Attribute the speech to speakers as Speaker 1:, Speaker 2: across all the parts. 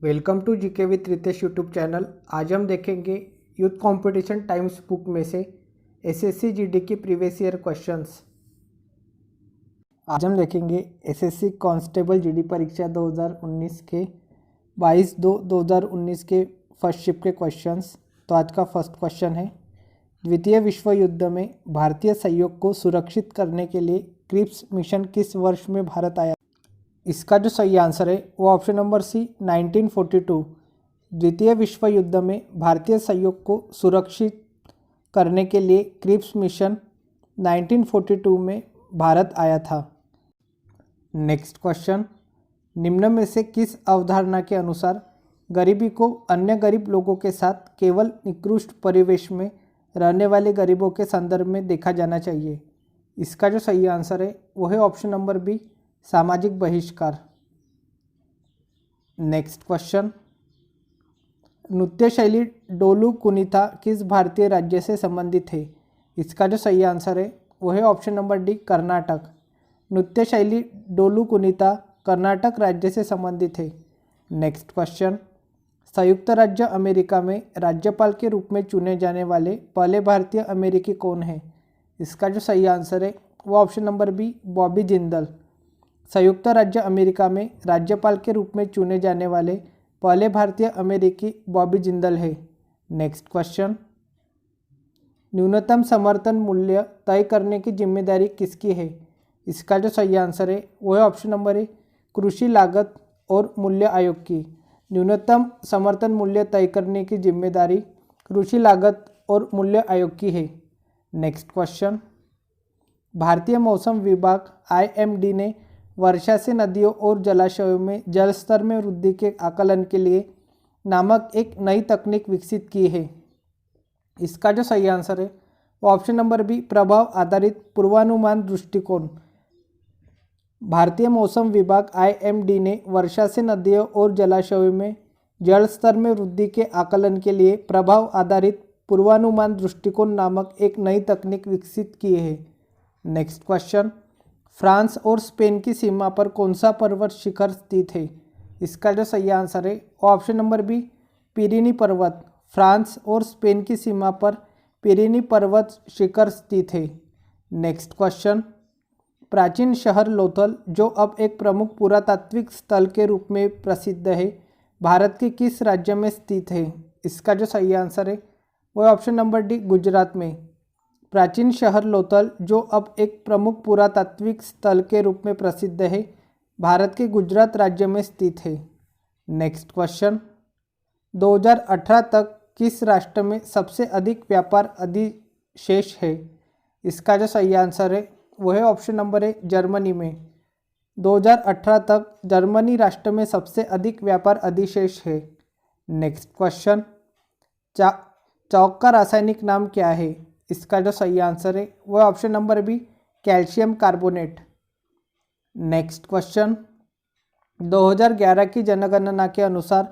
Speaker 1: Welcome to GK with Ritesh YouTube channel. आज हम देखेंगे यूथ कंपटीशन टाइम्स बुक में से एसएससी जीडी की प्रीवियस ईयर क्वेश्चंस। आज हम देखेंगे एसएससी कांस्टेबल जीडी परीक्षा 2019 के 22/2/2019 के फर्स्ट शिफ्ट के क्वेश्चंस। तो आज का फर्स्ट क्वेश्चन है, द्वितीय विश्व युद्ध में भारतीय सहयोग को सुरक्षित करने के लिए क्रिप्स मिशन किस वर्ष में भारत आया? इसका जो सही आंसर है वो ऑप्शन नंबर सी 1942। द्वितीय विश्व युद्ध में भारतीय सहयोग को सुरक्षित करने के लिए क्रिप्स मिशन 1942 में भारत आया था। नेक्स्ट क्वेश्चन, निम्न में से किस अवधारणा के अनुसार गरीबी को अन्य गरीब लोगों के साथ केवल निकृष्ट परिवेश में रहने वाले गरीबों के संदर्भ में देखा जाना चाहिए? इसका जो सही आंसर है वो है ऑप्शन नंबर बी, सामाजिक बहिष्कार। नेक्स्ट क्वेश्चन, नृत्य शैली डोलू कुनिता किस भारतीय राज्य से संबंधित है? इसका जो सही आंसर है वो है ऑप्शन नंबर डी, कर्नाटक। नृत्य शैली डोलू कुनिता कर्नाटक राज्य से संबंधित है। नेक्स्ट क्वेश्चन, संयुक्त राज्य अमेरिका में राज्यपाल के रूप में चुने जाने वाले पहले भारतीय अमेरिकी कौन है? इसका जो सही आंसर है वो option number B, Bobby Jindal. संयुक्त राज्य अमेरिका में राज्यपाल के रूप में चुने जाने वाले पहले भारतीय अमेरिकी बॉबी जिंदल है। नेक्स्ट क्वेश्चन, न्यूनतम समर्थन मूल्य तय करने की जिम्मेदारी किसकी है? इसका जो सही आंसर है वो है ऑप्शन नंबर ए, कृषि लागत और मूल्य आयोग की। न्यूनतम समर्थन मूल्य तय करने की जिम्मेदारी कृषि लागत और मूल्य आयोग की है। नेक्स्ट क्वेश्चन, भारतीय मौसम विभाग IMD ने वर्षा से नदियों और जलाशयों में जल स्तर में वृद्धि के आकलन के लिए नामक एक नई तकनीक विकसित की है। इसका जो सही आंसर है वो ऑप्शन नंबर बी, प्रभाव आधारित पूर्वानुमान दृष्टिकोण। भारतीय मौसम विभाग IMD ने वर्षा से नदियों और जलाशयों में जल स्तर में वृद्धि के आकलन के लिए प्रभाव आधारित पूर्वानुमान दृष्टिकोण नामक एक नई तकनीक विकसित की है। नेक्स्ट क्वेश्चन, फ्रांस और स्पेन की सीमा पर कौन सा पर्वत शिखर स्थित है? इसका जो सही आंसर है वो ऑप्शन नंबर बी, पिरिनी पर्वत। फ्रांस और स्पेन की सीमा पर पिरिनी पर्वत शिखर स्थित है। नेक्स्ट क्वेश्चन, प्राचीन शहर लोथल जो अब एक प्रमुख पुरातात्विक स्थल के रूप में प्रसिद्ध है, भारत के किस राज्य में स्थित है? इसका जो सही आंसर है वो ऑप्शन नंबर डी, गुजरात में। प्राचीन शहर लोथल जो अब एक प्रमुख पुरातात्विक स्थल के रूप में प्रसिद्ध है, भारत के गुजरात राज्य में स्थित है। नेक्स्ट क्वेश्चन, 2018 तक किस राष्ट्र में सबसे अधिक व्यापार अधिशेष है? इसका जो सही आंसर है वो है ऑप्शन नंबर ए, जर्मनी में। 2018 तक जर्मनी राष्ट्र में सबसे अधिक व्यापार अधिशेष है। नेक्स्ट क्वेश्चन, चौक का रासायनिक नाम क्या है? इसका जो सही आंसर है वो option number B, calcium carbonate. Next question, 2011 की जनगणना के अनुसार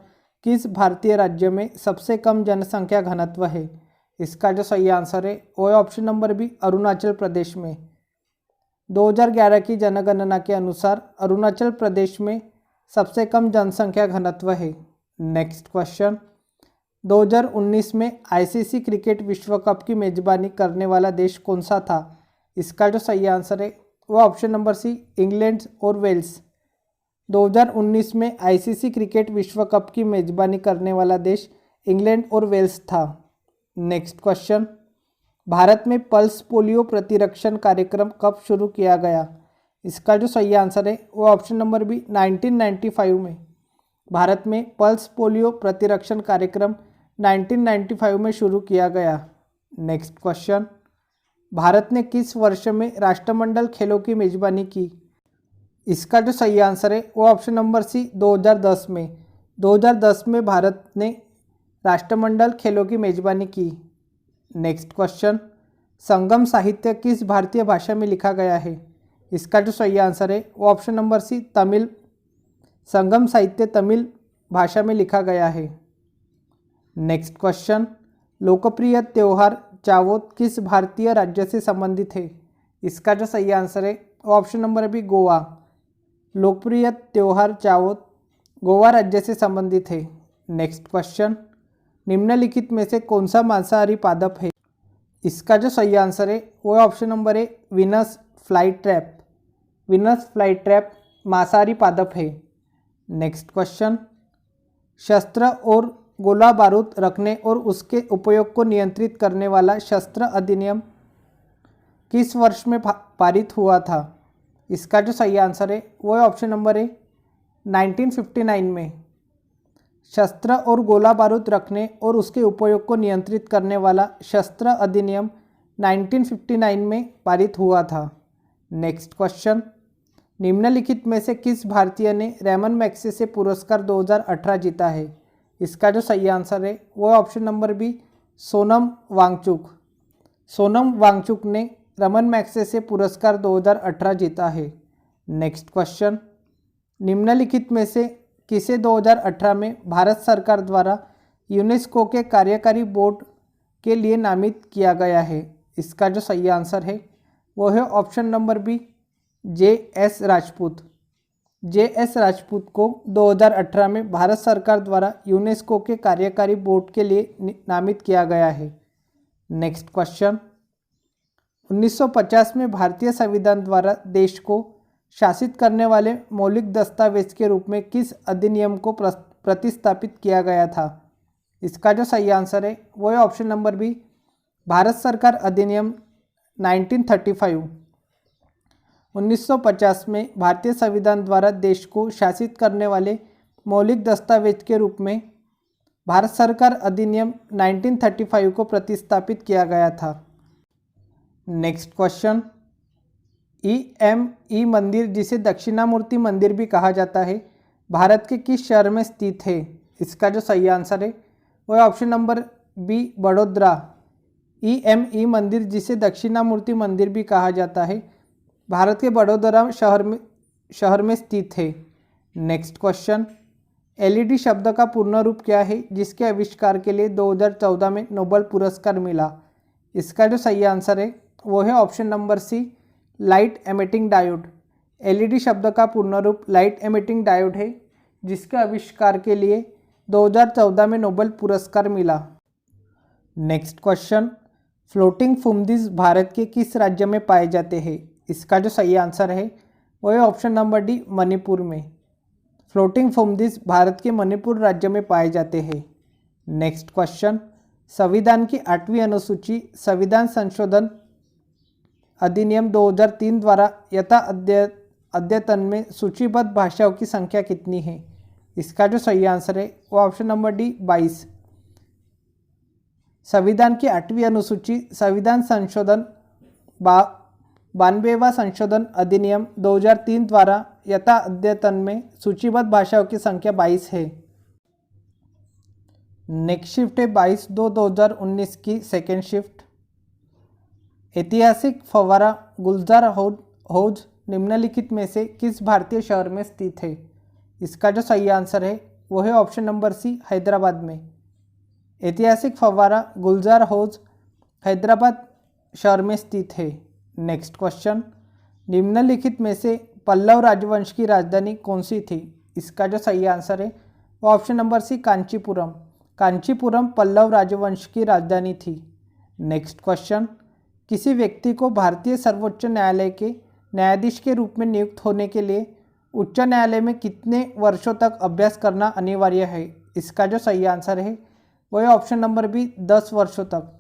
Speaker 1: किस भारतीय राज्य में सबसे कम जनसंख्या घनत्व है? इसका जो सही आंसर है वो option number B, Arunachal Pradesh में। 2011 की जनगणना के अनुसार अरुणाचल प्रदेश में सबसे कम जनसंख्या घनत्व है। नेक्स्ट क्वेश्चन, 2019 में ICC क्रिकेट विश्व कप की मेजबानी करने वाला देश कौन सा था? इसका जो सही आंसर है वो ऑप्शन नंबर सी, इंग्लैंड और वेल्स। 2019 में ICC क्रिकेट विश्व कप की मेजबानी करने वाला देश इंग्लैंड और वेल्स था। नेक्स्ट क्वेश्चन, भारत में पल्स पोलियो प्रतिरक्षण कार्यक्रम कब शुरू किया गया? इसका जो सही आंसर है वो ऑप्शन नंबर बी, 1995 में। भारत में पल्स पोलियो प्रतिरक्षण कार्यक्रम 1995 में शुरू किया गया। नेक्स्ट क्वेश्चन, भारत ने किस वर्ष में राष्ट्रमंडल खेलों की मेजबानी की? इसका जो सही आंसर है वो ऑप्शन नंबर सी, 2010 में। 2010 में भारत ने राष्ट्रमंडल खेलों की मेजबानी की। नेक्स्ट क्वेश्चन, संगम साहित्य किस भारतीय भाषा में लिखा गया है? इसका जो सही आंसर है वो ऑप्शन नंबर सी, तमिल। संगम साहित्य तमिल भाषा में लिखा गया है। नेक्स्ट क्वेश्चन, लोकप्रिय त्योहार चावोत किस भारतीय राज्य से संबंधित है? इसका जो सही आंसर है वो ऑप्शन नंबर बी, गोवा। लोकप्रिय त्योहार चावोत गोवा राज्य से संबंधित है। नेक्स्ट क्वेश्चन, निम्नलिखित में से कौन सा मांसाहारी पादप है? इसका जो सही आंसर है वो ऑप्शन नंबर है Venus fly trap. Venus fly trap मांसाहारी पादप है। नेक्स्ट क्वेश्चन, शस्त्र और गोला बारूद रखने और उसके उपयोग को नियंत्रित करने वाला शस्त्र अधिनियम किस वर्ष में पारित हुआ था? इसका जो सही आंसर है वो ऑप्शन नंबर है 1959 में। शस्त्र और गोला बारूद रखने और उसके उपयोग को नियंत्रित करने वाला शस्त्र अधिनियम 1959 में पारित हुआ था। नेक्स्ट क्वेश्चन, निम्नलिखित में से किस भारतीय ने रैमन मैग्सेसे पुरस्कार 2018 जीता है? इसका जो सही आंसर है वो option number B Sonam Wangchuk. Sonam Wangchuk ने रमन मैग्सेसे पुरस्कार 2018 जीता है। नेक्स्ट क्वेश्चन, निम्नलिखित में से किसे 2018 में भारत सरकार द्वारा यूनेस्को के कार्यकारी बोर्ड के लिए नामित किया गया है? इसका जो सही आंसर है वो है option number B J S. Rajput. J S. Rajput को 2018 में भारत सरकार द्वारा यूनेस्को के कार्यकारी बोर्ड के लिए नामित किया गया है। नेक्स्ट क्वेश्चन, 1950 में भारतीय संविधान द्वारा देश को शासित करने वाले मौलिक दस्तावेज के रूप में किस अधिनियम को प्रतिस्थापित किया गया था? इसका जो सही आंसर है वो है ऑप्शन नंबर बी भारत सरकार अधिनियम 1935। 1950 में भारतीय संविधान द्वारा देश को शासित करने वाले मौलिक दस्तावेज के रूप में भारत सरकार अधिनियम 1935 को प्रतिस्थापित किया गया था। नेक्स्ट क्वेश्चन, ई मंदिर जिसे दक्षिणामूर्ति मंदिर भी कहा जाता है भारत के किस शहर में स्थित है? इसका जो सही आंसर है वो है ऑप्शन नंबर बी बड़ोदरा। ई मंदिर जिसे दक्षिणामूर्ति मंदिर भी कहा जाता है भारत के बड़ोदरा शहर में स्थित है। नेक्स्ट क्वेश्चन, एलईडी शब्द का पूर्ण रूप क्या है जिसके आविष्कार के लिए 2014 में नोबेल पुरस्कार मिला? इसका जो सही आंसर है वो है option number C light emitting diode. LED शब्द का पूर्ण रूप लाइट एमिटिंग डायोड है जिसके आविष्कार के लिए 2014 में नोबेल पुरस्कार मिला। नेक्स्ट क्वेश्चन, फ्लोटिंग फुमदीज भारत के किस राज्य में पाए जाते हैं? इसका जो सही आंसर है वो है ऑप्शन नंबर डी मणिपुर में। फ्लोटिंग फुमदीज भारत के मणिपुर राज्य में पाए जाते हैं। नेक्स्ट क्वेश्चन, संविधान की 8वीं अनुसूची संविधान संशोधन अधिनियम 2003 द्वारा यथा अद्यतन में सूचीबद्ध भाषाओं की संख्या कितनी है? इसका जो सही आंसर है वो ऑप्शन नंबर डी 22। संविधान की 8वीं अनुसूची संविधान संशोधन 92वां संशोधन अधिनियम 2003 द्वारा यथा अद्यतन में सूचीबद्ध भाषाओं की संख्या 22 है। नेक्स्ट शिफ्ट है 22/2/2019 की सेकेंड शिफ्ट। ऐतिहासिक फव्वारा गुलजार हौज निम्नलिखित में से किस भारतीय शहर में स्थित है? इसका जो सही आंसर है वो है ऑप्शन नंबर सी हैदराबाद में। ऐतिहासिक फव्वारा गुलजार हौज हैदराबाद शहर में स्थित है। नेक्स्ट क्वेश्चन, निम्नलिखित में से पल्लव राजवंश की राजधानी कौन सी थी? इसका जो सही आंसर है वो option number C Kanchipuram. Kanchipuram Pallava राजवंश की राजधानी थी। नेक्स्ट क्वेश्चन, किसी व्यक्ति को भारतीय सर्वोच्च न्यायालय के न्यायाधीश के रूप में नियुक्त होने के लिए उच्च न्यायालय में कितने वर्षों तक अभ्यास करना अनिवार्य है? इसका जो सही आंसर है वो है ऑप्शन नंबर बी 10 वर्षों तक।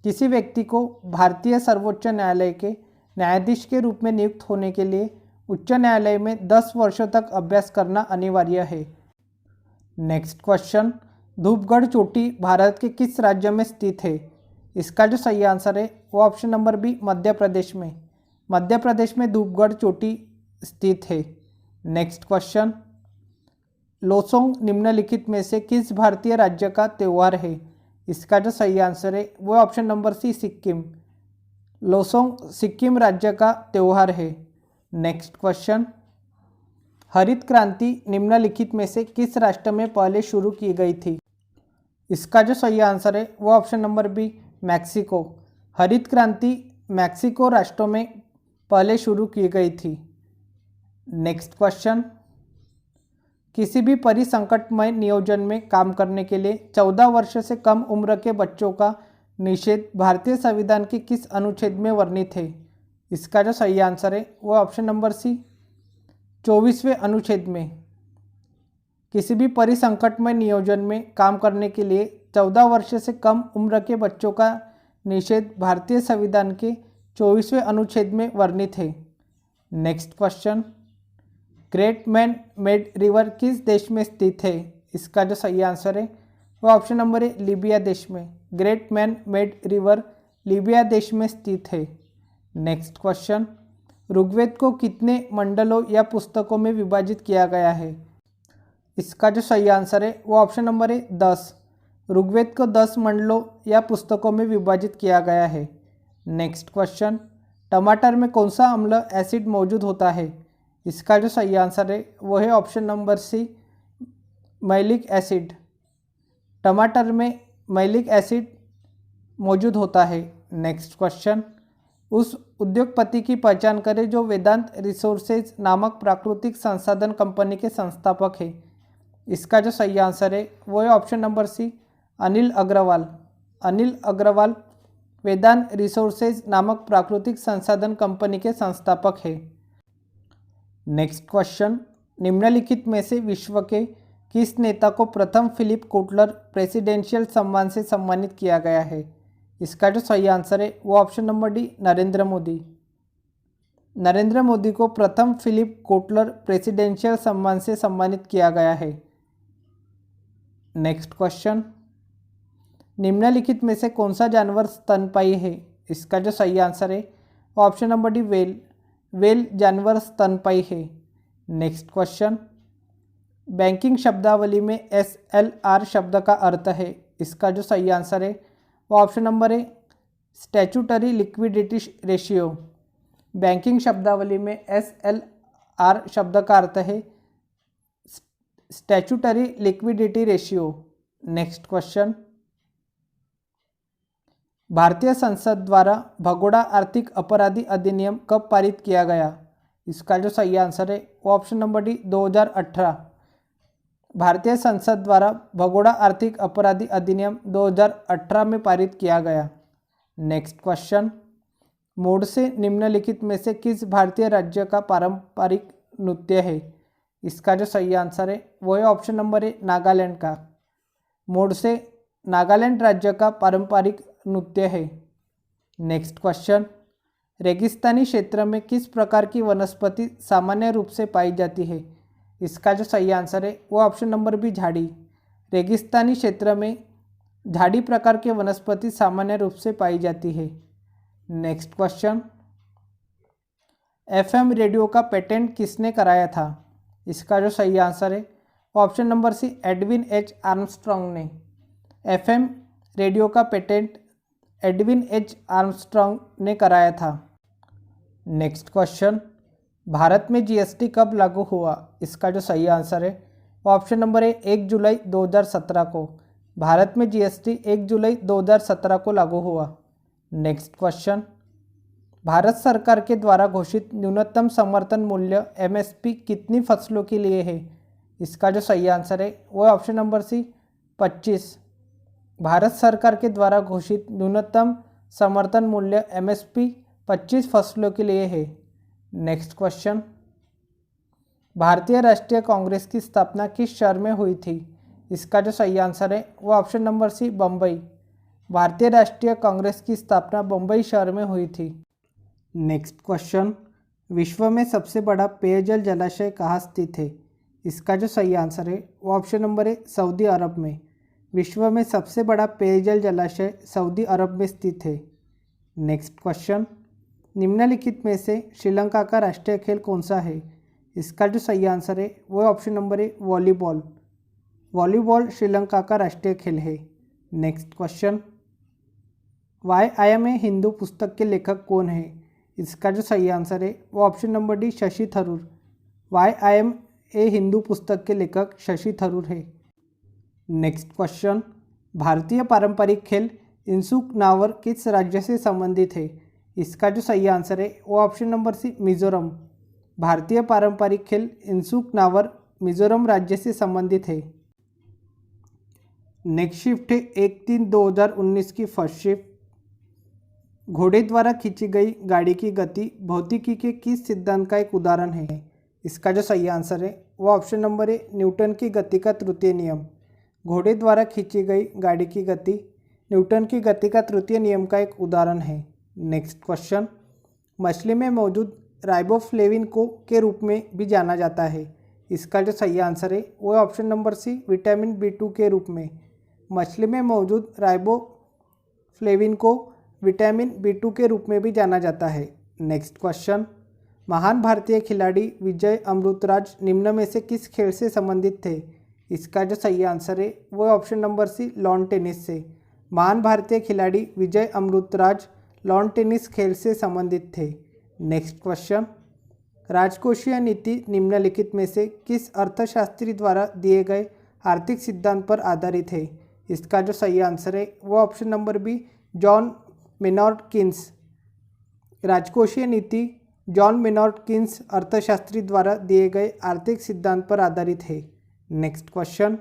Speaker 1: किसी व्यक्ति को भारतीय सर्वोच्च न्यायालय के न्यायाधीश के रूप में नियुक्त होने के लिए उच्च न्यायालय में 10 वर्षों तक अभ्यास करना अनिवार्य है। नेक्स्ट क्वेश्चन, धूपगढ़ चोटी भारत के किस राज्य में स्थित है? इसका जो सही आंसर है वो option number B Madhya Pradesh में। मध्य प्रदेश में धूपगढ़ चोटी स्थित है। नेक्स्ट क्वेश्चन, लोसोंग निम्नलिखित में से किस भारतीय राज्य का त्यौहार है? इसका जो सही आंसर है वो option number C Sikkim. Losong Sikkim राज्य का त्यौहार है। नेक्स्ट क्वेश्चन, हरित क्रांति निम्नलिखित में से किस राष्ट्र में पहले शुरू की गई थी? इसका जो सही आंसर है वो ऑप्शन नंबर बी मैक्सिको। हरित क्रांति मैक्सिको राष्ट्रों में पहले शुरू की गई थी। नेक्स्ट क्वेश्चन, किसी भी परिसंकटमय नियोजन में काम करने के लिए 14 वर्ष से कम उम्र के बच्चों का निषेध भारतीय संविधान के किस अनुच्छेद में वर्णित है? इसका जो सही आंसर है वो ऑप्शन नंबर सी 24वें अनुच्छेद में। किसी भी परिसंकटमय नियोजन में काम करने के लिए 14 वर्ष से कम उम्र के बच्चों का निषेध भारतीय संविधान के 24वें अनुच्छेद में वर्णित है। Next question, great man made river किस देश में स्थित है? इसका जो सही आंसर है वो ऑप्शन नंबर है लीबिया देश में। Great man made river Libya देश में स्थित है। नेक्स्ट क्वेश्चन, ऋग्वेद को कितने मंडलों या पुस्तकों में विभाजित किया गया है? इसका जो सही आंसर है वो ऑप्शन नंबर है 10। ऋग्वेद को 10 मंडलों या पुस्तकों में विभाजित किया गया है। नेक्स्ट क्वेश्चन, टमाटर में कौन सा अम्ल एसिड मौजूद होता है? इसका जो सही आंसर है वो है option number C malic acid. टमाटर में मैलिक एसिड मौजूद होता है। नेक्स्ट क्वेश्चन, उस उद्योगपति की पहचान करें जो वेदांत रिसोर्सेज नामक प्राकृतिक संसाधन कंपनी के संस्थापक है। इसका जो सही आंसर है वो है option number C Anil Agarwal. Anil Agarwal Vedanta Resources नामक प्राकृतिक संसाधन कंपनी के संस्थापक है। नेक्स्ट क्वेश्चन, निम्नलिखित में से विश्व के किस नेता को प्रथम फिलिप कोटलर प्रेसिडेंशियल सम्मान से सम्मानित किया गया है? इसका जो सही आंसर है वो option number D Narendra Modi. Narendra Modi को प्रथम फिलिप कोटलर प्रेसिडेंशियल सम्मान से सम्मानित किया गया है। नेक्स्ट क्वेश्चन, निम्नलिखित में से कौन सा जानवर स्तनपायी है? इसका जो सही आंसर है option number D whale. Whale जानवर स्तनपायी है। नेक्स्ट क्वेश्चन, बैंकिंग शब्दावली में SLR शब्द का अर्थ है। इसका जो सही आंसर है वो ऑप्शन नंबर है स्टैट्यूटरी लिक्विडिटी रेशियो। बैंकिंग शब्दावली में SLR शब्द का अर्थ है statutory liquidity ratio. Next question, भारतीय संसद द्वारा भगोड़ा आर्थिक अपराधी अधिनियम कब पारित किया गया? इसका जो सही आंसर है वो ऑप्शन नंबर डी 2018। भारतीय संसद द्वारा भगोड़ा आर्थिक अपराधी अधिनियम 2018 में पारित किया गया। नेक्स्ट क्वेश्चन, मोड से निम्नलिखित में से किस भारतीय राज्य का पारंपरिक नृत्य है? इसका जो सही आंसर है वो है ऑप्शन नंबर है नागालैंड का। मोड से नागालैंड राज्य का पारंपरिक नृत्य है। नेक्स्ट क्वेश्चन, रेगिस्तानी क्षेत्र में किस प्रकार की वनस्पति सामान्य रूप से पाई जाती है? इसका जो सही आंसर है वो ऑप्शन नंबर बी झाड़ी। रेगिस्तानी क्षेत्र में झाड़ी प्रकार के वनस्पति सामान्य रूप से पाई जाती है। नेक्स्ट क्वेश्चन, FM रेडियो का पेटेंट किसने कराया था? इसका जो सही आंसर है option number C Edwin H Armstrong ने। FM रेडियो का पेटेंट एडविन H आर्मस्ट्रॉन्ग ने कराया था। नेक्स्ट क्वेश्चन, भारत में GST कब लागू हुआ? इसका जो सही आंसर है ऑप्शन नंबर है 1 जुलाई 2017 को। भारत में GST 1 जुलाई 2017 को लागू हुआ। नेक्स्ट क्वेश्चन, भारत सरकार के द्वारा घोषित न्यूनतम समर्थन मूल्य MSP कितनी फसलों के लिए है? इसका जो सही आंसर है वो ऑप्शन नंबर सी 25। भारत सरकार के द्वारा घोषित न्यूनतम समर्थन मूल्य MSP 25 फसलों के लिए है। नेक्स्ट क्वेश्चन, भारतीय राष्ट्रीय कांग्रेस की स्थापना किस शहर में हुई थी? इसका जो सही आंसर है वो ऑप्शन नंबर सी बम्बई। भारतीय राष्ट्रीय कांग्रेस की स्थापना बम्बई शहर में हुई थी। नेक्स्ट क्वेश्चन, विश्व में सबसे बड़ा पेयजल जलाशय कहाँ स्थित है? इसका जो सही आंसर है वो ऑप्शन नंबर है सऊदी अरब में। विश्व में सबसे बड़ा पेयजल जलाशय सऊदी अरब में स्थित है। नेक्स्ट क्वेश्चन, निम्नलिखित में से श्रीलंका का राष्ट्रीय खेल कौन सा है? इसका जो सही आंसर है वो ऑप्शन नंबर है वॉलीबॉल। वॉलीबॉल श्रीलंका का राष्ट्रीय खेल है। Next question, why I am a Hindu पुस्तक के लेखक कौन है? इसका जो सही आंसर है वो option number D Shashi Tharoor. Why I am a Hindu पुस्तक के लेखक शशि थरूर है। नेक्स्ट क्वेश्चन, भारतीय पारंपरिक खेल इंसुक नावर किस राज्य से संबंधित है? इसका जो सही आंसर है वो ऑप्शन नंबर सी मिजोरम। भारतीय पारंपरिक खेल इंसुक नावर मिजोरम राज्य से संबंधित है। नेक्स्ट शिफ्ट है 1/3/2019 की फर्स्ट शिफ्ट। घोड़े द्वारा खींची गई गाड़ी की गति भौतिकी के किस सिद्धांत का एक उदाहरण है? इसका जो सही आंसर है वो ऑप्शन नंबर है न्यूटन की गति का तृतीय नियम। घोड़े द्वारा खींची गई गाड़ी की गति न्यूटन की गति का तृतीय नियम का एक उदाहरण है। नेक्स्ट क्वेश्चन, मछली में मौजूद राइबोफ्लेविन को के रूप में भी जाना जाता है। इसका जो सही आंसर है वो option number C vitamin B2 के रूप में। मछली में मौजूद राइबोफ्लेविन को विटामिन B2 के रूप में भी जाना जाता है। नेक्स्ट क्वेश्चन, महान भारतीय खिलाड़ी विजय अमृतराज निम्न में से किस खेल से संबंधित थे? इसका जो सही आंसर है वो option number C lawn tennis से। महान भारतीय खिलाड़ी विजय अमृतराज लॉन टेनिस खेल से संबंधित थे। नेक्स्ट क्वेश्चन, राजकोषीय नीति निम्नलिखित में से किस अर्थशास्त्री द्वारा दिए गए आर्थिक सिद्धांत पर आधारित है? इसका जो सही आंसर है वो option number B John Maynard Keynes. राजकोषीय नीति जॉन मेनॉर्ड कीन्स अर्थशास्त्री द्वारा दिए गए आर्थिक सिद्धांत पर आधारित है। नेक्स्ट क्वेश्चन,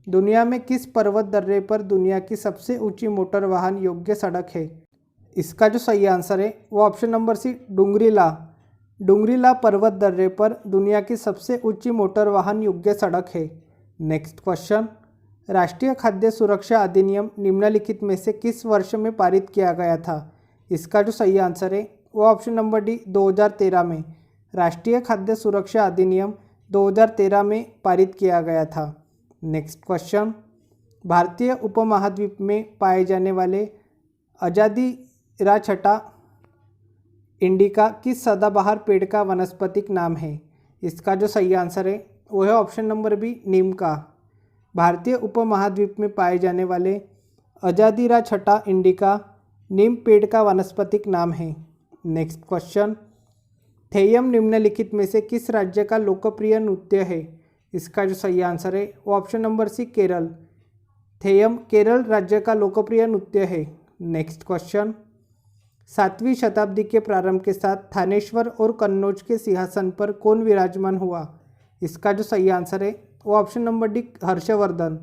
Speaker 1: दुनिया में किस पर्वत दर्रे पर दुनिया की सबसे ऊंची मोटर वाहन योग्य सड़क है? इसका जो सही आंसर है वो ऑप्शन नंबर सी डुंगरीला। डुंगरीला पर्वत दर्रे पर दुनिया की सबसे ऊंची मोटर वाहन योग्य सड़क है। नेक्स्ट क्वेश्चन, राष्ट्रीय खाद्य सुरक्षा अधिनियम निम्नलिखित में से किस वर्ष में पारित किया गया था? इसका जो सही आंसर है वो ऑप्शन नंबर डी 2013 में। राष्ट्रीय खाद्य सुरक्षा अधिनियम 2013 में पारित किया गया था। नेक्स्ट क्वेश्चन, भारतीय उपमहाद्वीप में पाए जाने वाले अजादिराछटा इंडिका किस सदाबहार पेड़ का वानस्पतिक नाम है? इसका जो सही आंसर है वो है ऑप्शन नंबर बी नीम का। भारतीय उपमहाद्वीप में पाए जाने वाले अजादिराछटा इंडिका नीम पेड़ का वानस्पतिक नाम है। नेक्स्ट क्वेश्चन, थेयम निम्नलिखित में से किस राज्य का लोकप्रिय नृत्य है? इसका जो सही आंसर है वो option number C Kerala. Theyyam Kerala राज्य का लोकप्रिय नृत्य है। नेक्स्ट क्वेश्चन, 7वीं शताब्दी के प्रारंभ के साथ थानेश्वर और कन्नौज के सिंहासन पर कौन विराजमान हुआ? इसका जो सही आंसर है वो ऑप्शन नंबर डी हर्षवर्धन।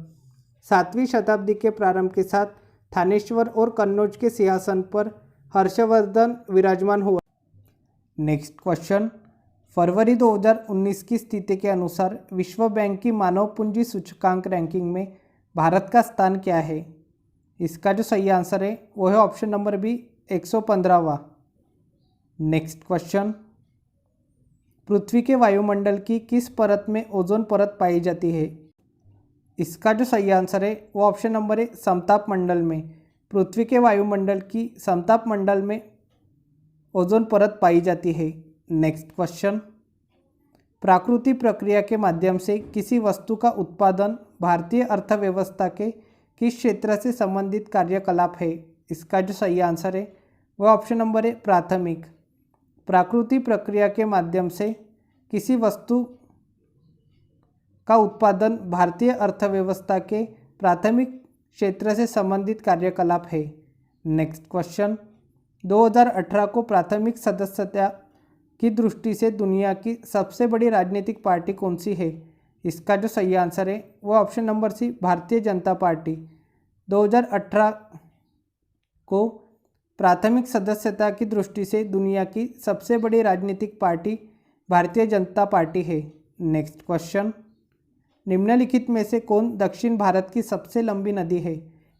Speaker 1: 7वीं शताब्दी के प्रारंभ के साथ थानेश्वर और कन्नौज के सिंहासन पर हर्षवर्धन विराजमान हुआ। नेक्स्ट क्वेश्चन, फरवरी 2019 की स्थिति के अनुसार विश्व बैंक की मानव पूंजी सूचकांक रैंकिंग में भारत का स्थान क्या है? इसका जो सही आंसर है वो है ऑप्शन नंबर बी 115वां। नेक्स्ट क्वेश्चन, पृथ्वी के वायुमंडल की किस परत में ओजोन परत पाई जाती है? इसका जो सही आंसर है वो ऑप्शन नंबर है समताप मंडल में। पृथ्वी के वायुमंडल की समताप मंडल में ओजोन परत पाई जाती है। नेक्स्ट क्वेश्चन, प्राकृतिक प्रक्रिया के माध्यम से किसी वस्तु का उत्पादन भारतीय अर्थव्यवस्था के किस क्षेत्र से संबंधित कार्यकलाप है? इसका जो सही आंसर है वह ऑप्शन नंबर है प्राथमिक। प्राकृतिक प्रक्रिया के माध्यम से किसी वस्तु का उत्पादन भारतीय अर्थव्यवस्था के प्राथमिक क्षेत्र से संबंधित कार्यकलाप है। नेक्स्ट क्वेश्चन, 2018 को प्राथमिक सदस्यता की दृष्टि से दुनिया की सबसे बड़ी राजनीतिक पार्टी कौन सी है? इसका जो सही आंसर है वो ऑप्शन नंबर सी भारतीय जनता पार्टी। 2018 को प्राथमिक सदस्यता की दृष्टि से दुनिया की सबसे बड़ी राजनीतिक पार्टी भारतीय जनता पार्टी है। नेक्स्ट क्वेश्चन, निम्नलिखित में से कौन दक्षिण भारत की सबसे लंबी नदी है?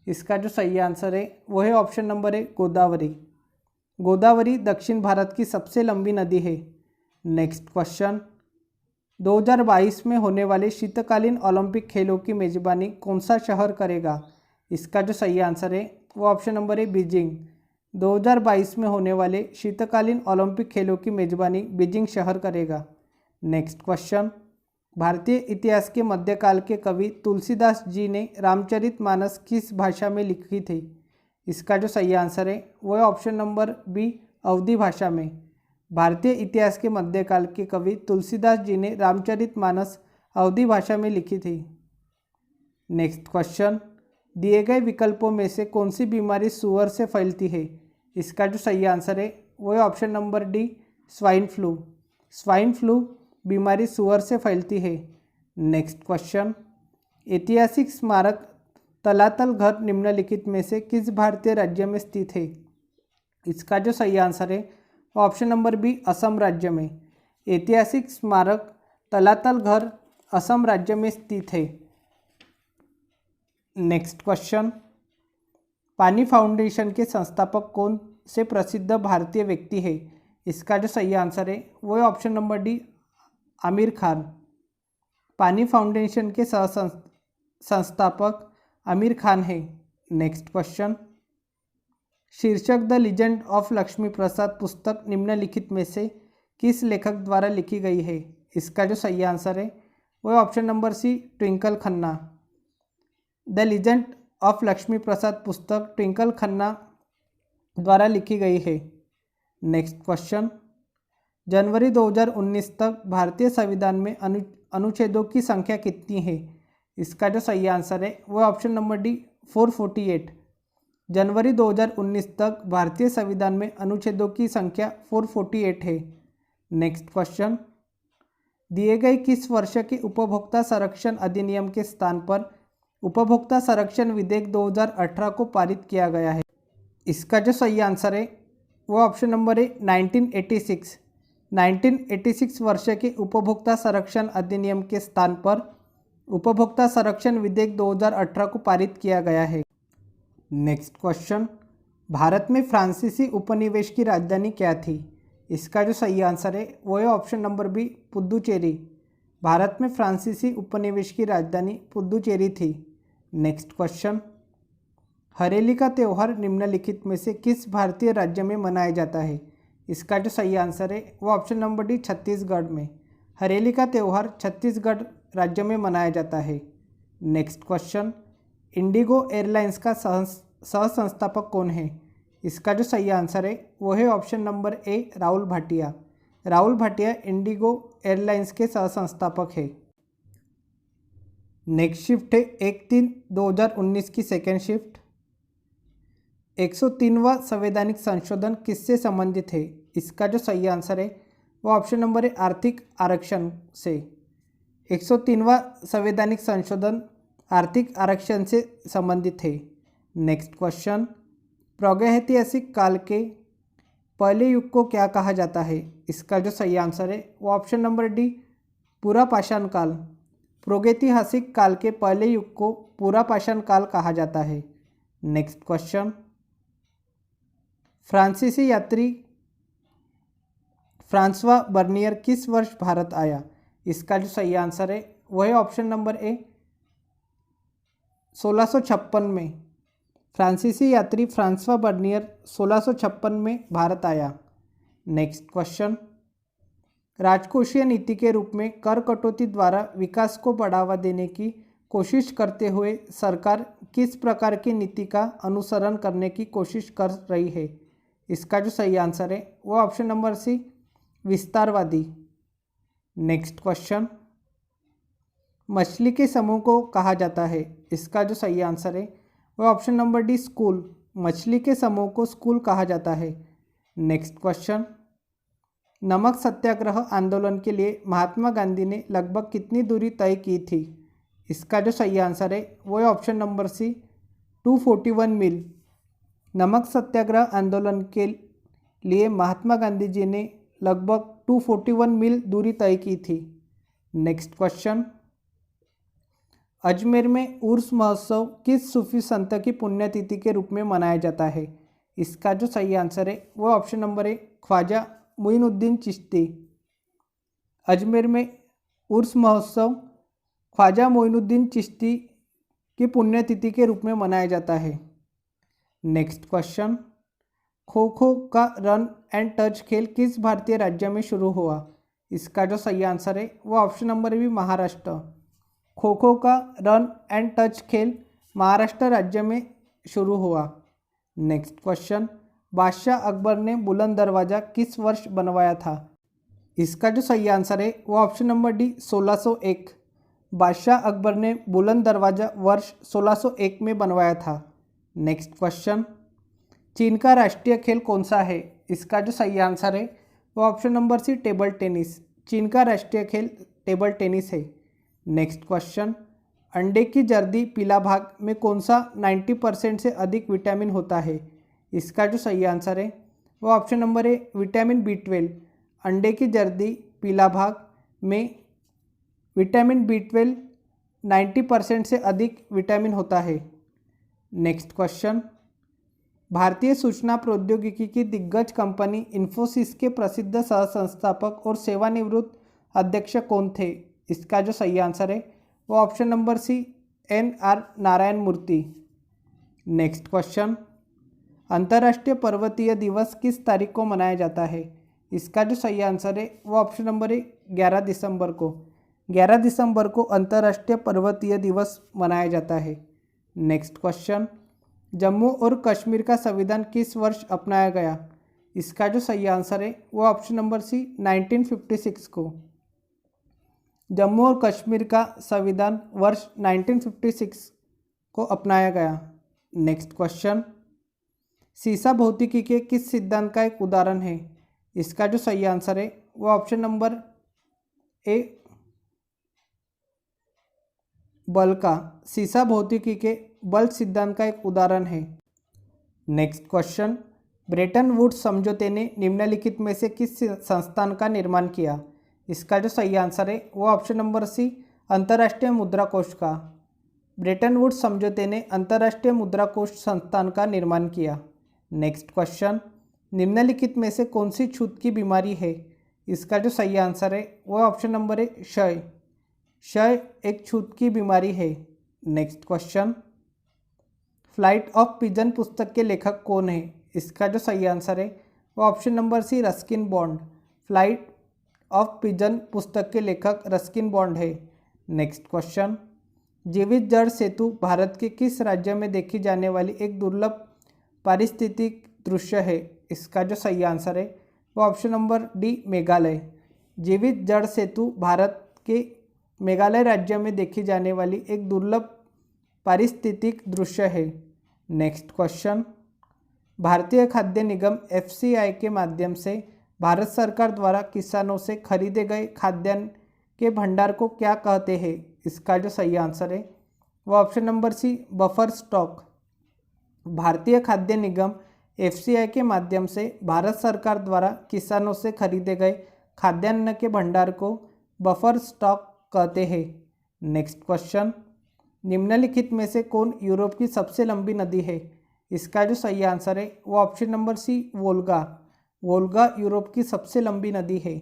Speaker 1: इसका जो सही आंसर है वो है ऑप्शन नंबर है गोदावरी। गोदावरी दक्षिण भारत की सबसे लंबी नदी है। नेक्स्ट क्वेश्चन, 2022 में होने वाले शीतकालीन ओलंपिक खेलों की मेजबानी कौन सा शहर करेगा? इसका जो सही आंसर है वो ऑप्शन नंबर है बीजिंग। 2022 में होने वाले शीतकालीन ओलंपिक खेलों की मेजबानी बीजिंग शहर करेगा। नेक्स्ट क्वेश्चन, भारतीय इतिहास के मध्यकाल के कवि तुलसीदास जी ने रामचरितमानस किस भाषा में लिखी थी? इसका जो सही आंसर है वो है ऑप्शन नंबर बी अवधी भाषा में। भारतीय इतिहास के मध्यकाल के कवि तुलसीदास जी ने रामचरितमानस अवधी भाषा में लिखी थी। नेक्स्ट क्वेश्चन, दिए गए विकल्पों में से कौन सी बीमारी सुअर से फैलती है? इसका जो सही आंसर है वो है option number D swine flu. Swine flu बीमारी सुअर से फैलती है। नेक्स्ट क्वेश्चन, ऐतिहासिक स्मारक तलातल घर निम्नलिखित में से किस भारतीय राज्य में स्थित है? इसका जो सही आंसर है वो ऑप्शन नंबर बी, असम राज्य में। ऐतिहासिक स्मारक तलातल घर असम राज्य में स्थित है। नेक्स्ट क्वेश्चन, पानी फाउंडेशन के संस्थापक कौन से प्रसिद्ध भारतीय व्यक्ति है? इसका जो सही आंसर है वो है option number D, Aamir Khan. पानी फाउंडेशन के संस्थापक आमिर खान है। नेक्स्ट क्वेश्चन, शीर्षक the legend of Lakshmi Prasad पुस्तक निम्नलिखित में से किस लेखक द्वारा लिखी गई है? इसका जो सही आंसर है वो है option number C, Twinkle Khanna. The legend of Lakshmi Prasad पुस्तक ट्विंकल खन्ना द्वारा लिखी गई है। नेक्स्ट क्वेश्चन, जनवरी 2019 तक भारतीय संविधान में अनुच्छेदों की संख्या कितनी है? इसका जो सही आंसर है वो ऑप्शन नंबर डी, 448। जनवरी 2019 तक भारतीय संविधान में अनुच्छेदों की संख्या 448 है। नेक्स्ट क्वेश्चन, दिए गए किस वर्ष के उपभोक्ता संरक्षण अधिनियम के स्थान पर उपभोक्ता संरक्षण विधेयक 2018 को पारित किया गया है? इसका जो सही आंसर है वो ऑप्शन नंबर है 1986। 1986 वर्ष के उपभोक्ता संरक्षण अधिनियम के स्थान पर उपभोक्ता संरक्षण विधेयक 2018 को पारित किया गया है। नेक्स्ट क्वेश्चन, भारत में फ्रांसीसी उपनिवेश की राजधानी क्या थी? इसका जो सही आंसर है वो है option number B, Puducherry. Bharat में फ्रांसीसी उपनिवेश की राजधानी पुद्दुचेरी थी। नेक्स्ट क्वेश्चन, हरेली का त्यौहार निम्नलिखित में से किस भारतीय राज्य में मनाया जाता है? इसका जो सही आंसर है वो ऑप्शन नंबर डी, छत्तीसगढ़ में। हरेली का त्यौहार छत्तीसगढ़ राज्य में मनाया जाता है। नेक्स्ट क्वेश्चन, इंडिगो एयरलाइंस का सह संस्थापक कौन है? इसका जो सही आंसर है वो है option number A, Rahul Bhatia. Rahul Bhatia Indigo airlines के सह संस्थापक है। नेक्स्ट शिफ्ट है 1/3/2019 की सेकेंड शिफ्ट। 103वां संवैधानिक संशोधन किससे संबंधित है? इसका जो सही आंसर है वो ऑप्शन नंबर है, आर्थिक आरक्षण से। 103वां संवैधानिक संशोधन आर्थिक आरक्षण से संबंधित है। नेक्स्ट क्वेश्चन, प्रागैतिहासिक काल के पहले युग को क्या कहा जाता है? इसका जो सही आंसर है वो ऑप्शन नंबर डी, पुरापाषाण काल। प्रागैतिहासिक काल के पहले युग को पुरापाषाण काल कहा जाता है। नेक्स्ट क्वेश्चन, फ्रांसीसी यात्री फ्रांसवा बर्नियर किस वर्ष भारत आया? इसका जो सही आंसर है वो है ऑप्शन नंबर ए, 1656 में। फ्रांसीसी यात्री फ्रांसवा बर्नियर 1656 में भारत आया। नेक्स्ट क्वेश्चन, राजकोषीय नीति के रूप में कर कटौती द्वारा विकास को बढ़ावा देने की कोशिश करते हुए सरकार किस प्रकार की नीति का अनुसरण करने की कोशिश कर रही है? इसका जो सही आंसर है वो ऑप्शन नंबर सी, विस्तारवादी। नेक्स्ट क्वेश्चन, मछली के समूह को कहा जाता है? इसका जो सही आंसर है वो ऑप्शन नंबर डी, स्कूल। मछली के समूह को स्कूल कहा जाता है। नेक्स्ट क्वेश्चन, नमक सत्याग्रह आंदोलन के लिए महात्मा गांधी ने लगभग कितनी दूरी तय की थी? इसका जो सही आंसर है वो है ऑप्शन नंबर सी, 241 मील। नमक सत्याग्रह आंदोलन के लिए महात्मा गांधी जी ने लगभग 241 मील दूरी तय की थी। नेक्स्ट क्वेश्चन, अजमेर में उर्स महोत्सव किस सूफी संत की पुण्यतिथि के रूप में मनाया जाता है? इसका जो सही आंसर है वो ऑप्शन नंबर है, ख्वाजा मोइनुद्दीन चिश्ती। अजमेर में उर्स महोत्सव ख्वाजा मोइनुद्दीन चिश्ती की पुण्यतिथि के रूप में मनाया जाता है। नेक्स्ट क्वेश्चन, खो खो का रन एंड टच खेल किस भारतीय राज्य में शुरू हुआ? इसका जो सही आंसर है वो option number B, Maharashtra. Kho kho का रन एंड टच खेल महाराष्ट्र राज्य में शुरू हुआ। नेक्स्ट क्वेश्चन, बादशाह अकबर ने बुलंद दरवाज़ा किस वर्ष बनवाया था? इसका जो सही आंसर है वो ऑप्शन नंबर डी, 1601। बादशाह अकबर ने बुलंद दरवाज़ा वर्ष 1601 में बनवाया था। नेक्स्ट क्वेश्चन, चीन का राष्ट्रीय खेल कौन सा है? इसका जो सही आंसर है वो option number C, table tennis. चीन का राष्ट्रीय खेल टेबल टेनिस है। नेक्स्ट क्वेश्चन, अंडे की जर्दी पीला भाग में कौन सा 90% से अधिक विटामिन होता है? इसका जो सही आंसर है वो ऑप्शन नंबर है विटामिन B12। अंडे की जर्दी पीला भाग में विटामिन B12 90% से अधिक विटामिन होता है। नेक्स्ट क्वेश्चन, भारतीय सूचना प्रौद्योगिकी की दिग्गज कंपनी इन्फोसिस के प्रसिद्ध सह संस्थापक और सेवानिवृत्त अध्यक्ष कौन थे? इसका जो सही आंसर है वो option number C NR Narayana Murthy. Next question, अंतर्राष्ट्रीय पर्वतीय दिवस किस तारीख को मनाया जाता है? इसका जो सही आंसर है वो ऑप्शन नंबर है 11 दिसंबर को। 11 दिसंबर को अंतर्राष्ट्रीय पर्वतीय दिवस मनाया जाता है। नेक्स्ट क्वेश्चन, जम्मू और कश्मीर का संविधान किस वर्ष अपनाया गया? इसका जो सही आंसर है वो ऑप्शन नंबर सी 1956 को। जम्मू और कश्मीर का संविधान वर्ष 1956 को अपनाया गया। नेक्स्ट क्वेश्चन, सीसा भौतिकी के किस सिद्धांत का एक उदाहरण है? इसका जो सही आंसर है वो ऑप्शन नंबर ए बल का। सीसा भौतिकी के बल सिद्धांत का एक उदाहरण है। नेक्स्ट क्वेश्चन, ब्रेटन वुड्स समझौते ने निम्नलिखित में से किस संस्थान का निर्माण किया? इसका जो सही आंसर है वो ऑप्शन नंबर सी अंतर्राष्ट्रीय मुद्रा कोष का। ब्रेटन वुड्स समझौते ने अंतर्राष्ट्रीय मुद्रा कोष संस्थान का निर्माण किया। नेक्स्ट क्वेश्चन, निम्नलिखित में से कौन सी छूत की बीमारी है? इसका जो सही आंसर है वो ऑप्शन नंबर है क्षय। क्षय एक छूत की बीमारी है। Next question, flight of pigeon पुस्तक के लेखक कौन है? इसका जो सही आंसर है वो option number C Ruskin Bond. Flight of pigeon पुस्तक के लेखक रस्किन बॉन्ड है। नेक्स्ट क्वेश्चन, जीवित जड़ सेतु भारत के किस राज्य में देखी जाने वाली एक दुर्लभ पारिस्थितिक दृश्य है? इसका जो सही आंसर है वो ऑप्शन नंबर डी मेघालय। जीवित जड़ सेतु भारत के मेघालय राज्य में देखी जाने वाली एक दुर्लभ पारिस्थितिक दृश्य है। नेक्स्ट क्वेश्चन, भारतीय खाद्य निगम FCI के माध्यम से भारत सरकार द्वारा किसानों से खरीदे गए खाद्यान्न के भंडार को क्या कहते हैं? इसका जो सही आंसर है वो option number C buffer stock. भारतीय खाद्य निगम FCI के माध्यम से भारत सरकार द्वारा किसानों से खरीदे गए खाद्यान्न के भंडार को बफर स्टॉक कहते हैं। नेक्स्ट क्वेश्चन, निम्नलिखित में से कौन यूरोप की सबसे लंबी नदी है? इसका जो सही आंसर है वो option number C Volga. Volga Europe की सबसे लंबी नदी है।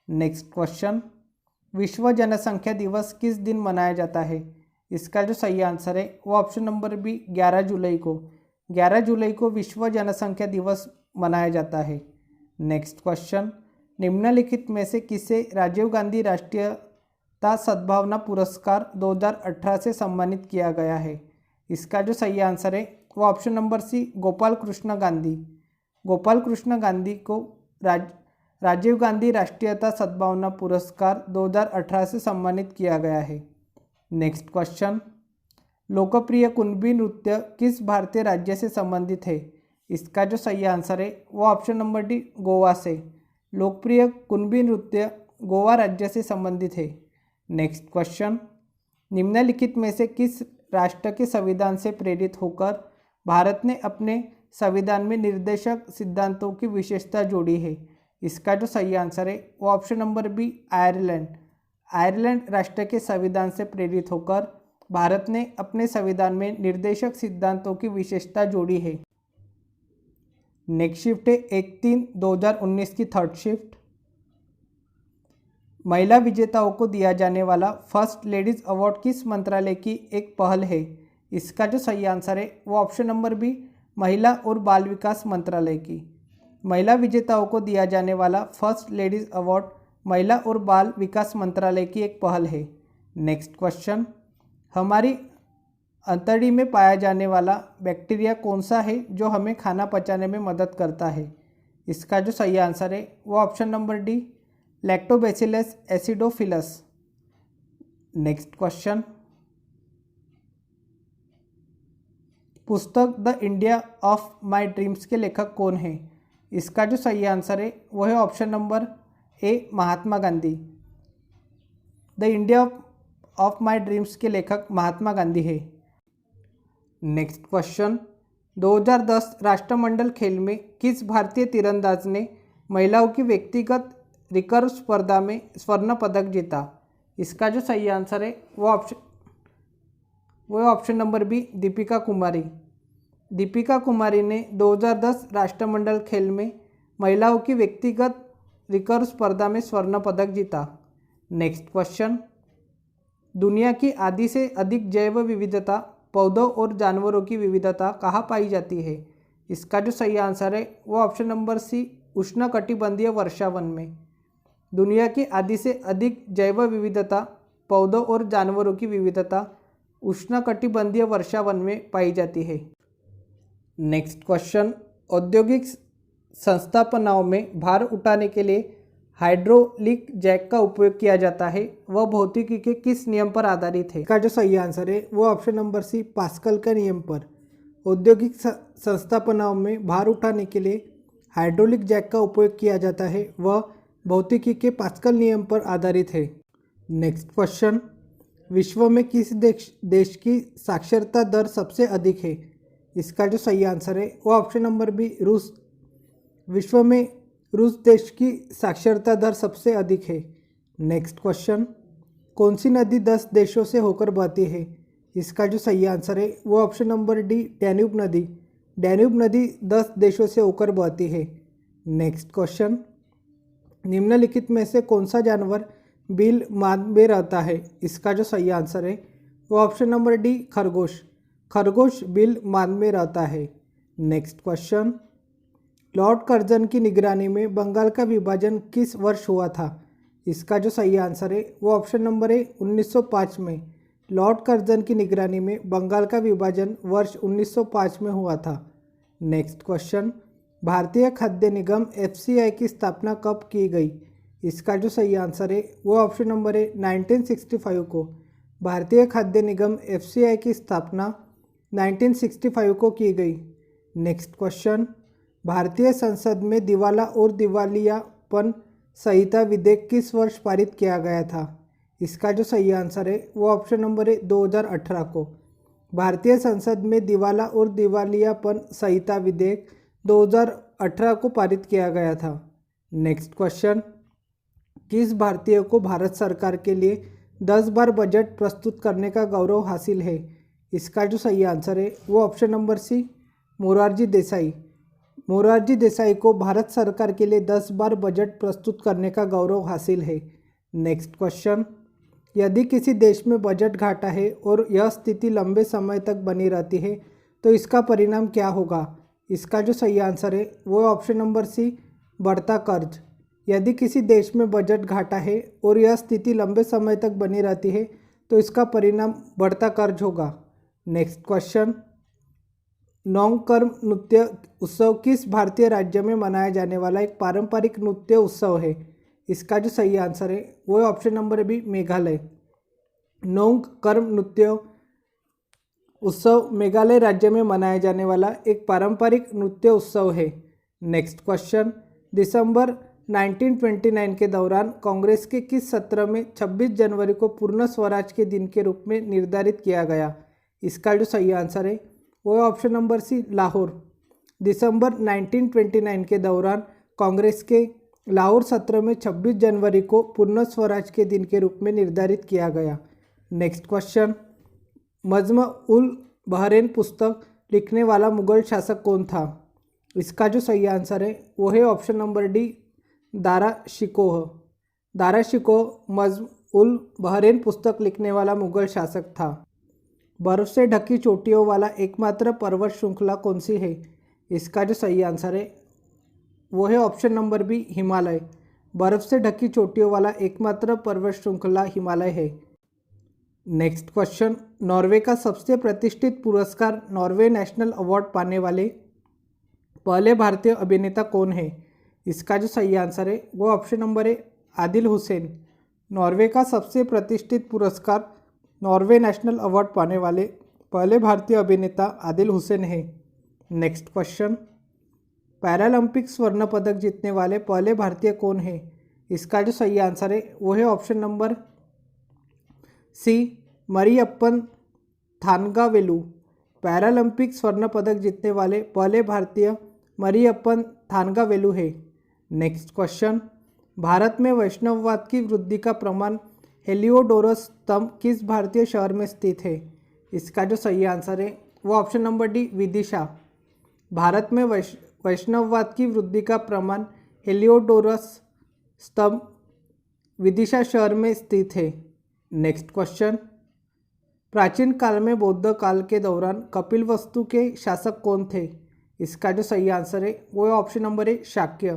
Speaker 1: नेक्स्ट क्वेश्चन, विश्व जनसंख्या दिवस किस दिन मनाया जाता है? इसका जो सही आंसर है वो ऑप्शन नंबर बी 11 जुलाई को। 11 जुलाई को विश्व जनसंख्या दिवस मनाया जाता है। नेक्स्ट क्वेश्चन, निम्नलिखित में से किसे राजीव गांधी राष्ट्रीयता सद्भावना पुरस्कार 2018 से सम्मानित किया गया है? इसका जो सही आंसर है वो option number C Gopal Krishna Gandhi. Gopal Krishna Gandhi को राजीव गांधी राष्ट्रीयता सद्भावना पुरस्कार 2018 से सम्मानित किया गया है। नेक्स्ट क्वेश्चन, लोकप्रिय कुणबी नृत्य किस भारतीय राज्य से संबंधित है? इसका जो सही आंसर है वो ऑप्शन नंबर डी गोवा से। लोकप्रिय कुणबी नृत्य गोवा राज्य से संबंधित है। नेक्स्ट क्वेश्चन, निम्नलिखित में से किस राष्ट्र के संविधान से प्रेरित होकर भारत ने अपने संविधान में निर्देशक सिद्धांतों की विशेषता जोड़ी है? इसका जो सही आंसर है वो option number B Ireland. Ireland राष्ट्र के संविधान से प्रेरित होकर भारत ने अपने संविधान में निर्देशक सिद्धांतों की विशेषता जोड़ी है। नेक्स्ट शिफ्ट है 1/3/2019 की थर्ड शिफ्ट। महिला विजेताओं को दिया जाने वाला फर्स्ट लेडीज अवार्ड किस मंत्रालय की एक पहल है? इसका जो सही आंसर है वो ऑप्शन नंबर बी महिला और बाल विकास मंत्रालय की। महिला विजेताओं को दिया जाने वाला फर्स्ट लेडीज अवार्ड महिला और बाल विकास मंत्रालय की एक पहल है। नेक्स्ट क्वेश्चन, हमारी अंतड़ी में पाया जाने वाला बैक्टीरिया कौन सा है जो हमें खाना पचाने में मदद करता है? इसका जो सही आंसर है वो option number D lactobacillus acidophilus. Next question, पुस्तक the India of my dreams के लेखक कौन है? इसका जो सही आंसर है वो है option number A Mahatma Gandhi. The India of my dreams के लेखक महात्मा गांधी है। नेक्स्ट क्वेश्चन, 2010 राष्ट्रमंडल खेल में किस भारतीय तीरंदाज ने महिलाओं की व्यक्तिगत रिकर्व स्पर्धा में स्वर्ण पदक जीता? इसका जो सही आंसर है वो option number B, Deepika Kumari. Deepika Kumari ने 2010 राष्ट्रमंडल खेल में महिलाओं की व्यक्तिगत रिकर्व स्पर्धा में स्वर्ण पदक जीता। नेक्स्ट क्वेश्चन, दुनिया की आधी से अधिक जैव विविधता पौधों और जानवरों की विविधता कहाँ पाई जाती है? इसका जो सही आंसर है वो ऑप्शन नंबर सी, उष्णकटिबंधीय वर्षावन में। दुनिया की आधी से अधिक जैव विविधता पौधों और जानवरों की विविधता उष्णकटिबंधीय वर्षावन में पाई जाती है। नेक्स्ट क्वेश्चन, औद्योगिक संस्थापनाओं में भार उठाने के लिए हाइड्रोलिक जैक का उपयोग किया जाता है, वह भौतिकी के किस नियम पर आधारित है? इसका जो सही आंसर है वो ऑप्शन नंबर सी, पास्कल का नियम पर। औद्योगिक संस्थापनाओं में भार उठाने के लिए हाइड्रोलिक जैक का उपयोग किया जाता है, वह भौतिकी के पास्कल नियम पर आधारित है। नेक्स्ट क्वेश्चन, विश्व में किस देश की साक्षरता दर सबसे अधिक है? इसका जो सही आंसर है वो ऑप्शन नंबर बी, रूस। विश्व में रूस देश की साक्षरता दर सबसे अधिक है। नेक्स्ट क्वेश्चन, कौन सी नदी 10 देशों से होकर बहती है? इसका जो सही आंसर है वो ऑप्शन नंबर डी, डैन्यूब नदी। डैन्यूब नदी 10 देशों से होकर बहती है। नेक्स्ट क्वेश्चन, निम्नलिखित में से कौन सा जानवर बिल माद में रहता है? इसका जो सही आंसर है वो ऑप्शन नंबर डी, खरगोश। खरगोश बिल माद में रहता है। नेक्स्ट क्वेश्चन, लॉर्ड कर्जन की निगरानी में बंगाल का विभाजन किस वर्ष हुआ था? इसका जो सही आंसर है वो ऑप्शन नंबर है, 1905 में। लॉर्ड कर्जन की निगरानी में बंगाल का विभाजन वर्ष 1905 में हुआ था। नेक्स्ट क्वेश्चन, भारतीय खाद्य निगम FCI की स्थापना कब की गई? इसका जो सही आंसर है वो ऑप्शन नंबर है, 1965 को। भारतीय खाद्य निगम FCI की स्थापना 1965 को की गई। नेक्स्ट क्वेश्चन, भारतीय संसद में दिवाला और दिवालियापन संहिता विधेयक किस वर्ष पारित किया गया था? इसका जो सही आंसर है वो ऑप्शन नंबर है, 2018 को। भारतीय संसद में दिवाला और दिवालियापन संहिता विधेयक 2018 को पारित किया गया था। नेक्स्ट क्वेश्चन, किस भारतीय को भारत सरकार के लिए 10 बार बजट प्रस्तुत करने का गौरव हासिल है? इसका जो सही आंसर है वो option number C, Morarji Desai. Morarji Desai को भारत सरकार के लिए 10 बार बजट प्रस्तुत करने का गौरव हासिल है। नेक्स्ट क्वेश्चन, यदि किसी देश में बजट घाटा है और यह स्थिति लंबे समय तक बनी रहती है तो इसका परिणाम क्या होगा? इसका जो सही आंसर है वो ऑप्शन नंबर सी, बढ़ता कर्ज। यदि किसी देश में बजट घाटा है और यह स्थिति लंबे समय तक बनी रहती है तो इसका परिणाम बढ़ता कर्ज होगा। नेक्स्ट क्वेश्चन, नौंगकर्म नृत्य उत्सव किस भारतीय राज्य में मनाया जाने वाला एक पारंपरिक नृत्य उत्सव है? इसका जो सही आंसर है वो ऑप्शन नंबर बी, मेघालय। नौंगकर्म नृत्य उत्सव मेघालय राज्य में मनाया जाने वाला एक पारंपरिक नृत्य उत्सव है। नेक्स्ट क्वेश्चन, दिसंबर 1929 के दौरान कांग्रेस के किस सत्र में 26 जनवरी को पूर्ण स्वराज के दिन के रूप में निर्धारित किया गया? इसका जो सही आंसर है वो ऑप्शन नंबर सी, लाहौर। दिसंबर 1929 के दौरान कांग्रेस के लाहौर सत्र में 26 जनवरी को पूर्ण स्वराज के दिन के रूप में निर्धारित किया गया। नेक्स्ट क्वेश्चन, मजमा-उल बहरैन पुस्तक लिखने वाला मुगल शासक कौन था? इसका जो सही आंसर है वो है option number D, Dara Shikoh. Dara Shikoh Majma-ul Bahrain पुस्तक लिखने वाला मुगल शासक था। बर्फ से ढकी चोटियों वाला एकमात्र पर्वत श्रृंखला कौन सी है? इसका जो सही आंसर है वो है ऑप्शन नंबर बी, हिमालय। बर्फ से ढकी चोटियों वाला एकमात्र पर्वत श्रृंखला हिमालय है। नेक्स्ट क्वेश्चन, नॉर्वे का सबसे प्रतिष्ठित पुरस्कार नॉर्वे नेशनल अवार्ड पाने वाले पहले भारतीय अभिनेता कौन है? इसका जो सही आंसर है वो ऑप्शन नंबर है, आदिल हुसैन। नॉर्वे का सबसे प्रतिष्ठित पुरस्कार नॉर्वे नेशनल अवार्ड पाने वाले पहले भारतीय अभिनेता आदिल हुसैन है। नेक्स्ट क्वेश्चन, पैरालंपिक स्वर्ण पदक जीतने वाले पहले भारतीय कौन है? इसका जो सही आंसर है वो है option number C Mariyappan Thangavelu. Paralympic स्वर्ण पदक जीतने वाले पहले भारतीय मरियप्पन थानगावेलु है। नेक्स्ट क्वेश्चन, भारत में वैष्णववाद की वृद्धि का प्रमाण हेलियोडोरस स्तंभ किस भारतीय शहर में स्थित है? इसका जो सही आंसर है वो option number D Vidisha. Bharat में वैष्णववाद की वृद्धि का प्रमाण हेलियोडोरस स्तंभ विदिशा शहर में स्थित है। नेक्स्ट क्वेश्चन, प्राचीन काल में बौद्ध काल के दौरान कपिलवस्तु के शासक कौन थे? इसका जो सही आंसर है वो ऑप्शन नंबर है शाक्य।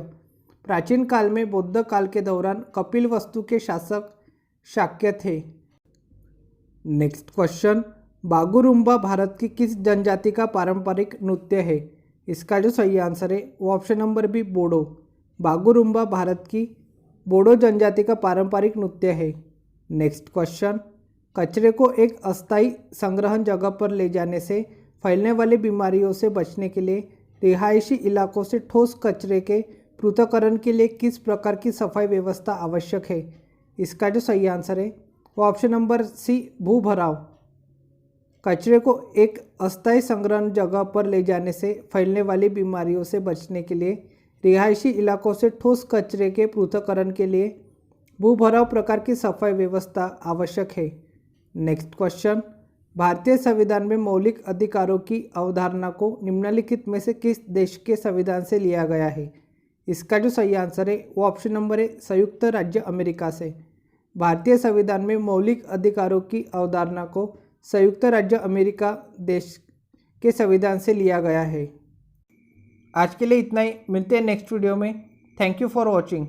Speaker 1: प्राचीन काल में बौद्ध काल के दौरान कपिलवस्तु के शासक शाक्य थे। नेक्स्ट क्वेश्चन, बागुरुम्बा भारत की किस जनजाति का पारंपरिक नृत्य है? इसका जो सही आंसर है वो option number B Bodo. Bagurumba Bharat की बोडो जनजाति का पारंपरिक नृत्य है। नेक्स्ट क्वेश्चन, कचरे को एक अस्थायी संग्रहण जगह पर ले जाने से फैलने वाली बीमारियों से बचने के लिए रिहायशी इलाकों से ठोस कचरे के पृथक्करण के लिए किस प्रकार की सफाई व्यवस्था आवश्यक है? इसका जो सही आंसर है वो ऑप्शन नंबर सी भूभराव। कचरे को एक अस्थायी संग्रहण जगह पर ले जाने से फैलने वाली बीमारियों से बचने के लिए रिहायशी इलाकों से ठोस कचरे के पृथक्करण के लिए भूभराव प्रकार की सफाई व्यवस्था आवश्यक है। नेक्स्ट क्वेश्चन, भारतीय संविधान में मौलिक अधिकारों की अवधारणा को निम्नलिखित में से किस देश के संविधान से लिया गया है? इसका जो सही आंसर है वो ऑप्शन नंबर है संयुक्त राज्य अमेरिका से। भारतीय संविधान में मौलिक अधिकारों की अवधारणा को संयुक्त राज्य अमेरिका देश के संविधान से लिया गया है। आज के लिए इतना ही, मिलते हैं नेक्स्ट वीडियो में। Thank you for watching.